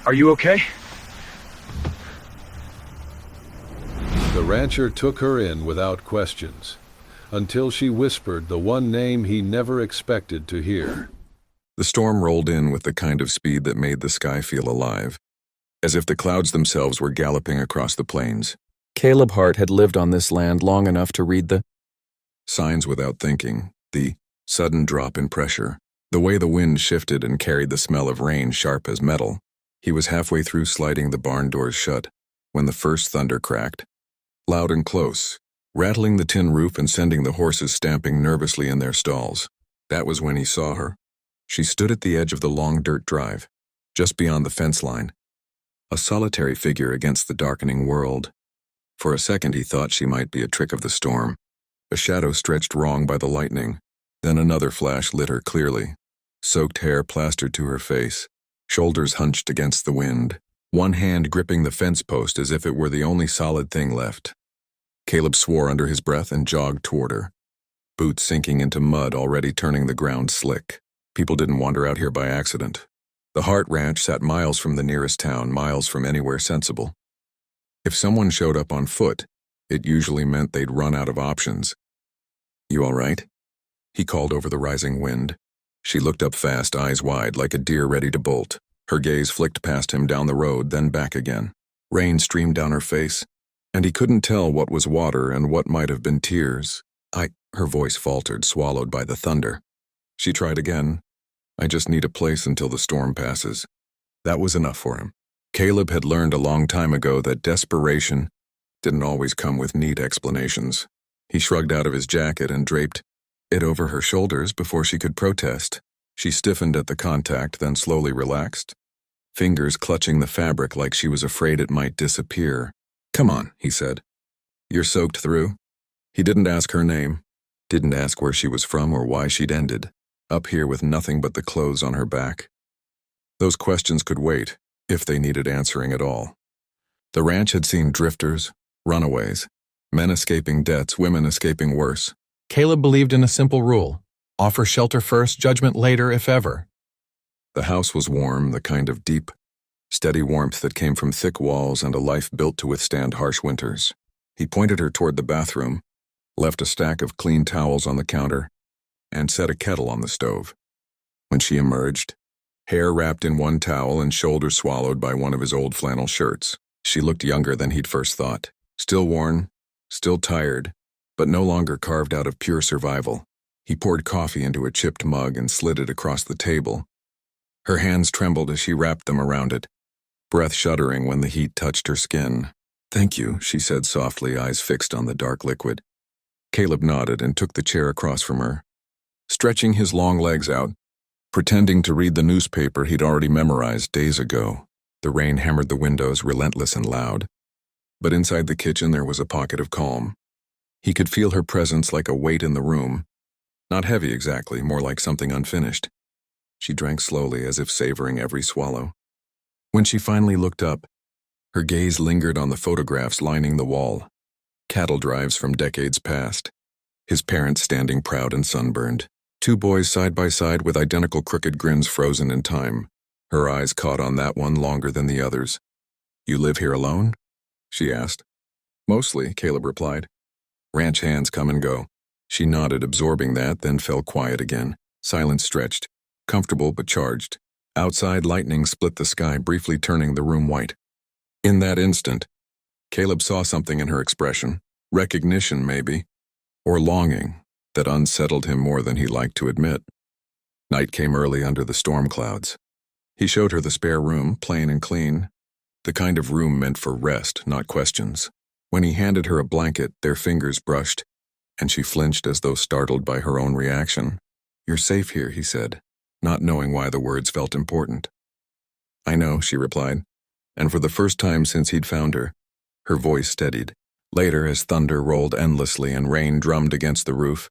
Are you okay? The rancher took her in without questions, until she whispered the one name he never expected to hear. The storm rolled in with the kind of speed that made the sky feel alive, as if the clouds themselves were galloping across the plains. Caleb Hart had lived on this land long enough to read the signs without thinking, the sudden drop in pressure, the way the wind shifted and carried the smell of rain sharp as metal. He was halfway through sliding the barn doors shut when the first thunder cracked, loud and close, rattling the tin roof and sending the horses stamping nervously in their stalls. That was when he saw her. She stood at the edge of the long dirt drive, just beyond the fence line, a solitary figure against the darkening world. For a second he thought she might be a trick of the storm, a shadow stretched wrong by the lightning. Then another flash lit her clearly, soaked hair plastered to her face, shoulders hunched against the wind, one hand gripping the fence post as if it were the only solid thing left. Caleb swore under his breath and jogged toward her, boots sinking into mud already turning the ground slick. People didn't wander out here by accident. The Hart Ranch sat miles from the nearest town, miles from anywhere sensible. If someone showed up on foot, it usually meant they'd run out of options. "You all right?" He called over the rising wind. She looked up fast, eyes wide, like a deer ready to bolt. Her gaze flicked past him down the road, then back again. Rain streamed down her face, and he couldn't tell what was water and what might have been tears. Her voice faltered, swallowed by the thunder. She tried again. "I just need a place until the storm passes." That was enough for him. Caleb had learned a long time ago that desperation didn't always come with neat explanations. He shrugged out of his jacket and draped it over her shoulders before she could protest. She stiffened at the contact, then slowly relaxed, fingers clutching the fabric like she was afraid it might disappear. "Come on," he said. "You're soaked through." He didn't ask her name, didn't ask where she was from or why she'd ended up here with nothing but the clothes on her back. Those questions could wait, if they needed answering at all. The ranch had seen drifters, runaways, men escaping debts, women escaping worse. Caleb believed in a simple rule: offer shelter first, judgment later, if ever. The house was warm, the kind of deep, steady warmth that came from thick walls and a life built to withstand harsh winters. He pointed her toward the bathroom, left a stack of clean towels on the counter, and set a kettle on the stove. When she emerged, hair wrapped in one towel and shoulders swallowed by one of his old flannel shirts, she looked younger than he'd first thought. Still worn, still tired, but no longer carved out of pure survival. He poured coffee into a chipped mug and slid it across the table. Her hands trembled as she wrapped them around it, breath shuddering when the heat touched her skin. "Thank you," she said softly, eyes fixed on the dark liquid. Caleb nodded and took the chair across from her, stretching his long legs out, pretending to read the newspaper he'd already memorized days ago. The rain hammered the windows, relentless and loud. But inside the kitchen there was a pocket of calm. He could feel her presence like a weight in the room. Not heavy exactly, more like something unfinished. She drank slowly, as if savoring every swallow. When she finally looked up, her gaze lingered on the photographs lining the wall. Cattle drives from decades past. His parents standing proud and sunburned. Two boys side by side with identical crooked grins frozen in time. Her eyes caught on that one longer than the others. "You live here alone?" she asked. "Mostly," Caleb replied. "Ranch hands come and go." She nodded, absorbing that, then fell quiet again. Silence stretched, comfortable but charged. Outside, lightning split the sky, briefly turning the room white. In that instant, Caleb saw something in her expression, recognition maybe, or longing, that unsettled him more than he liked to admit. Night came early under the storm clouds. He showed her the spare room, plain and clean, the kind of room meant for rest, not questions. When he handed her a blanket, their fingers brushed, and she flinched as though startled by her own reaction. "You're safe here," he said, not knowing why the words felt important. "I know," she replied, and for the first time since he'd found her, her voice steadied. Later, as thunder rolled endlessly and rain drummed against the roof,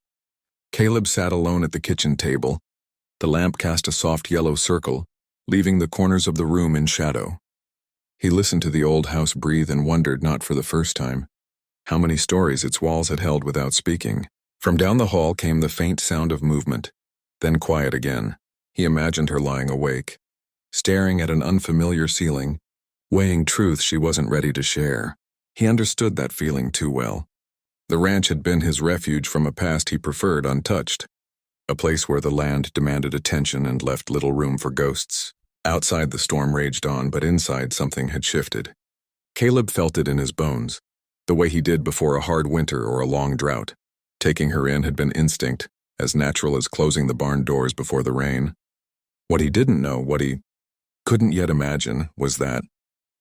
Caleb sat alone at the kitchen table. The lamp cast a soft yellow circle, leaving the corners of the room in shadow. He listened to the old house breathe and wondered, not for the first time, how many stories its walls had held without speaking. From down the hall came the faint sound of movement, then quiet again. He imagined her lying awake, staring at an unfamiliar ceiling, weighing truth she wasn't ready to share. He understood that feeling too well. The ranch had been his refuge from a past he preferred untouched, a place where the land demanded attention and left little room for ghosts. Outside the storm raged on, but inside something had shifted. Caleb felt it in his bones, the way he did before a hard winter or a long drought. Taking her in had been instinct, as natural as closing the barn doors before the rain. What he didn't know, what he couldn't yet imagine, was that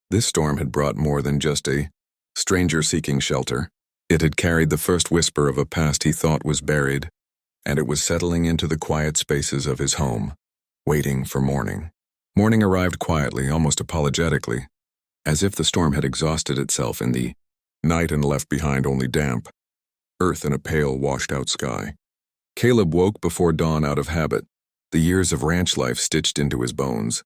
this storm had brought more than just a stranger seeking shelter. It had carried the first whisper of a past he thought was buried, and it was settling into the quiet spaces of his home, waiting for morning. Morning arrived quietly, almost apologetically, as if the storm had exhausted itself in the night and left behind only damp earth and a pale, washed-out sky. Caleb woke before dawn out of habit, the years of ranch life stitched into his bones.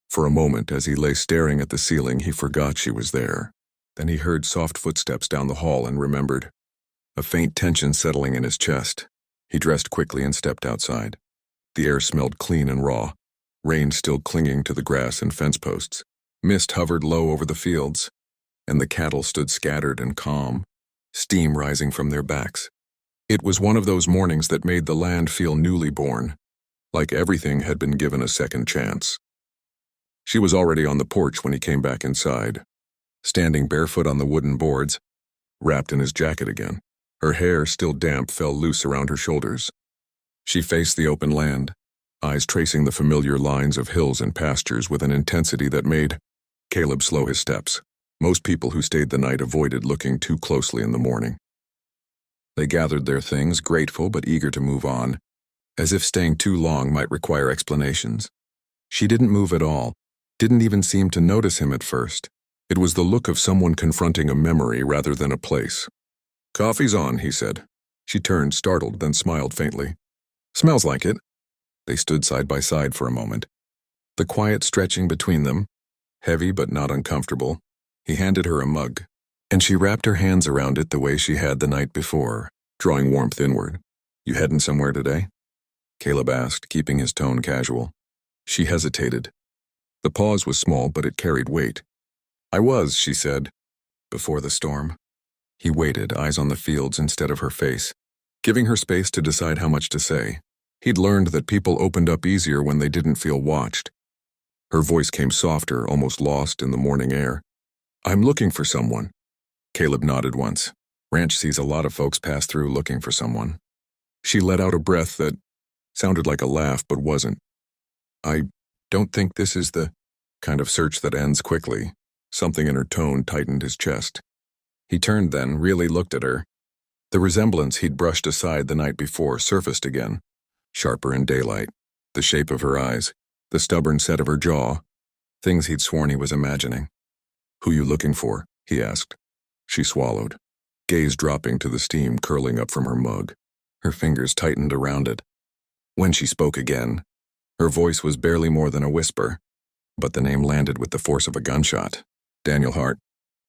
For a moment, as he lay staring at the ceiling, he forgot she was there. Then he heard soft footsteps down the hall and remembered, a faint tension settling in his chest. He dressed quickly and stepped outside. The air smelled clean and raw, rain still clinging to the grass and fence posts. Mist hovered low over the fields, and the cattle stood scattered and calm, steam rising from their backs. It was one of those mornings that made the land feel newly born, like everything had been given a second chance. She was already on the porch when he came back inside, standing barefoot on the wooden boards, wrapped in his jacket again. Her hair, still damp, fell loose around her shoulders. She faced the open land, eyes tracing the familiar lines of hills and pastures with an intensity that made Caleb slow his steps. Most people who stayed the night avoided looking too closely in the morning. They gathered their things, grateful but eager to move on, as if staying too long might require explanations. She didn't move at all, didn't even seem to notice him at first. It was the look of someone confronting a memory rather than a place. "Coffee's on," he said. She turned, startled, then smiled faintly. "Smells like it." They stood side by side for a moment, the quiet stretching between them, heavy but not uncomfortable. He handed her a mug, and she wrapped her hands around it the way she had the night before, drawing warmth inward. "You heading somewhere today?" Caleb asked, keeping his tone casual. She hesitated. The pause was small, but it carried weight. "I was," she said, "before the storm." He waited, eyes on the fields instead of her face, giving her space to decide how much to say. He'd learned that people opened up easier when they didn't feel watched. Her voice came softer, almost lost in the morning air. "I'm looking for someone." Caleb nodded once. Ranch sees a lot of folks pass through looking for someone. She let out a breath that sounded like a laugh but wasn't. "I don't think this is the kind of search that ends quickly." Something in her tone tightened his chest. He turned then, really looked at her. The resemblance he'd brushed aside the night before surfaced again, sharper in daylight. The shape of her eyes, the stubborn set of her jaw, things he'd sworn he was imagining. "Who you looking for?" he asked. She swallowed, gaze dropping to the steam curling up from her mug. Her fingers tightened around it. When she spoke again, her voice was barely more than a whisper, but the name landed with the force of a gunshot. "Daniel Hart."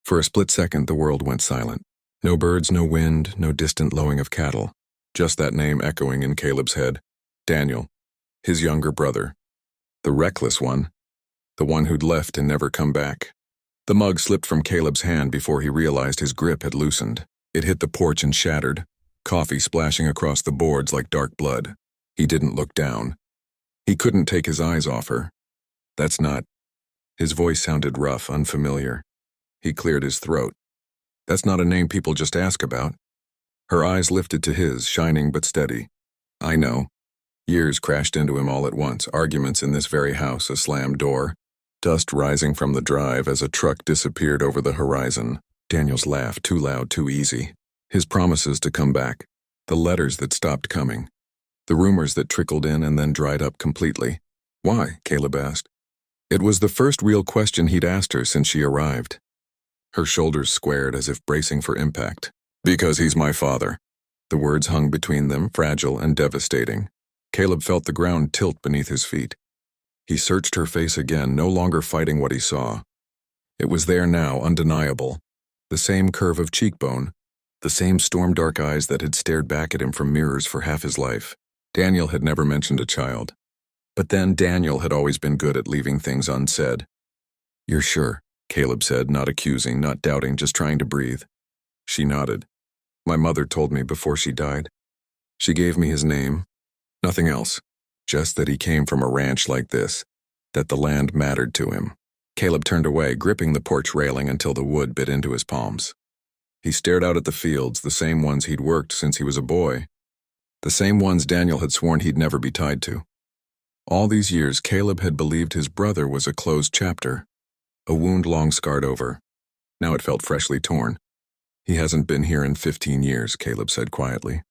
For a split second, the world went silent. No birds, no wind, no distant lowing of cattle. Just that name echoing in Caleb's head. Daniel, his younger brother. The reckless one. The one who'd left and never come back. The mug slipped from Caleb's hand before he realized his grip had loosened. It hit the porch and shattered, coffee splashing across the boards like dark blood. He didn't look down. He couldn't take his eyes off her. "That's not..." His voice sounded rough, unfamiliar. He cleared his throat. "That's not a name people just ask about." Her eyes lifted to his, shining but steady. "I know." Years crashed into him all at once, arguments in this very house, a slammed door, dust rising from the drive as a truck disappeared over the horizon. Daniel's laugh, too loud, too easy. His promises to come back. The letters that stopped coming. The rumors that trickled in and then dried up completely. "Why?" Caleb asked. It was the first real question he'd asked her since she arrived. Her shoulders squared as if bracing for impact. "Because he's my father." The words hung between them, fragile and devastating. Caleb felt the ground tilt beneath his feet. He searched her face again, no longer fighting what he saw. It was there now, undeniable. The same curve of cheekbone, the same storm-dark eyes that had stared back at him from mirrors for half his life. Daniel had never mentioned a child. But then Daniel had always been good at leaving things unsaid. "You're sure?" Caleb said, not accusing, not doubting, just trying to breathe. She nodded. "My mother told me before she died. She gave me his name. Nothing else. Just that he came from a ranch like this, that the land mattered to him." Caleb turned away, gripping the porch railing until the wood bit into his palms. He stared out at the fields, the same ones he'd worked since he was a boy, the same ones Daniel had sworn he'd never be tied to. All these years, Caleb had believed his brother was a closed chapter, a wound long scarred over. Now it felt freshly torn. "He hasn't been here in 15 years, Caleb said quietly.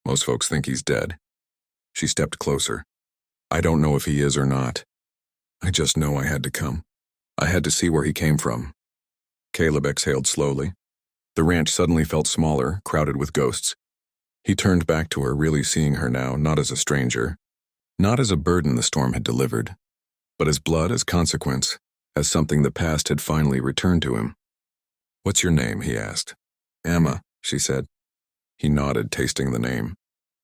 "Most folks think he's dead." She stepped closer. "I don't know if he is or not. I just know I had to come. I had to see where he came from." Caleb exhaled slowly. The ranch suddenly felt smaller, crowded with ghosts. He turned back to her, really seeing her now, not as a stranger, not as a burden the storm had delivered, but as blood, as consequence, as something the past had finally returned to him. "What's your name?" he asked. "Emma," she said. He nodded, tasting the name.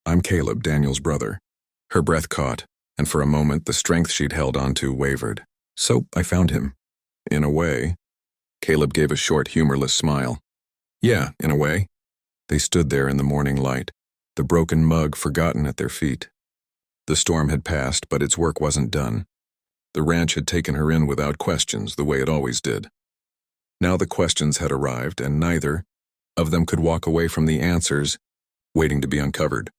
"I'm Caleb, Daniel's brother." Her breath caught, and for a moment the strength she'd held onto wavered. "So I found him." "In a way." Caleb gave a short, humorless smile. "Yeah, in a way." They stood there in the morning light, the broken mug forgotten at their feet. The storm had passed, but its work wasn't done. The ranch had taken her in without questions, the way it always did. Now the questions had arrived, and neither of them could walk away from the answers waiting to be uncovered.